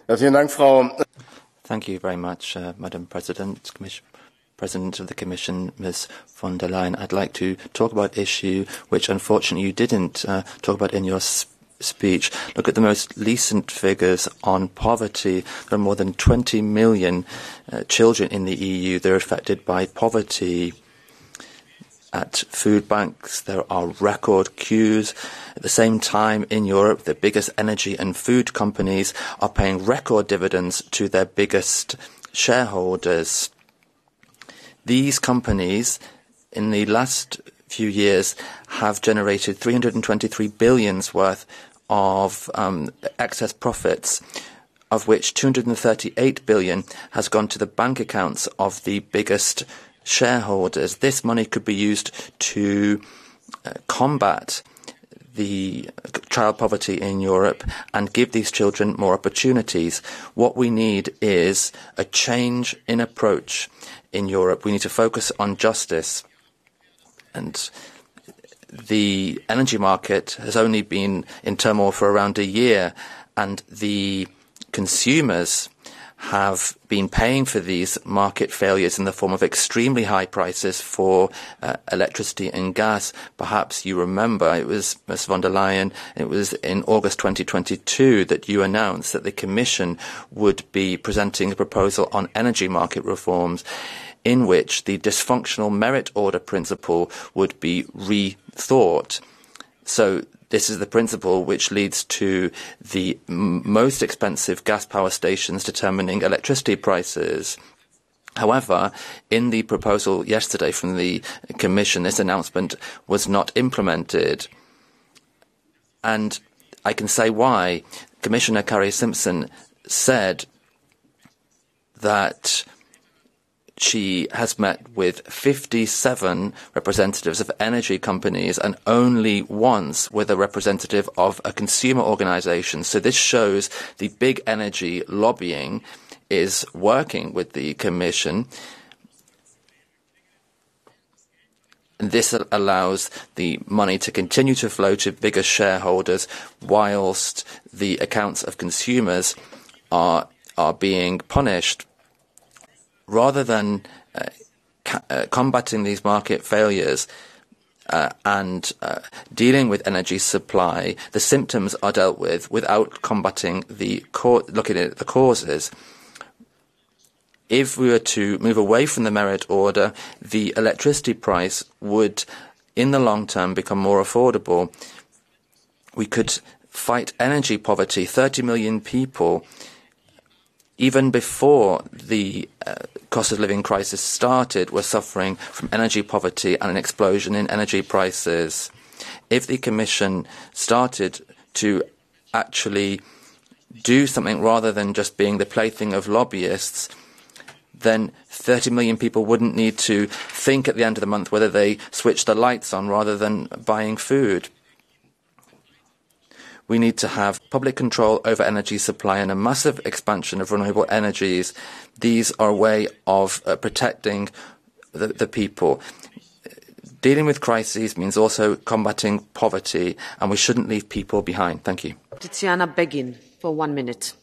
Ja, vielen Dank, Frau. Thank you very much, Madam President, President of the Commission, Ms. von der Leyen. I'd like to talk about an issue which, unfortunately, you didn't talk about in your speech. Look at the most recent figures on poverty. There are more than 20 million children in the EU that are affected by poverty. At food banks, there are record queues. At the same time, in Europe, the biggest energy and food companies are paying record dividends to their biggest shareholders. These companies, in the last few years, have generated 323 billion worth of excess profits, of which 238 billion has gone to the bank accounts of the biggest shareholders. This money could be used to combat the child poverty in Europe and give these children more opportunities. What we need is a change in approach in Europe. We need to focus on justice. And the energy market has only been in turmoil for around a year, and the consumers have been paying for these market failures in the form of extremely high prices for electricity and gas. Perhaps you remember, it was Ms. von der Leyen, it was in August 2022 that you announced that the Commission would be presenting a proposal on energy market reforms in which the dysfunctional merit-order principle would be rethought. So this is the principle which leads to the most expensive gas power stations determining electricity prices. However, in the proposal yesterday from the Commission, this announcement was not implemented. And I can say why. Commissioner Carrie Simpson said that she has met with 57 representatives of energy companies and only once with a representative of a consumer organization. So this shows the big energy lobbying is working with the Commission. And this allows the money to continue to flow to bigger shareholders whilst the accounts of consumers are being punished. Rather than combating these market failures and dealing with energy supply, the symptoms are dealt with without combating looking at the causes. If we were to move away from the merit order, the electricity price would, in the long term, become more affordable. We could fight energy poverty. 30 million people, even before the cost of living crisis started, were suffering from energy poverty and an explosion in energy prices. If the Commission started to actually do something rather than just being the plaything of lobbyists, then 30 million people wouldn't need to think at the end of the month whether they switch the lights on rather than buying food. We need to have public control over energy supply and a massive expansion of renewable energies. These are a way of protecting the people. Dealing with crises means also combating poverty, and we shouldn't leave people behind. Thank you. Tiziana Begin, for 1 minute.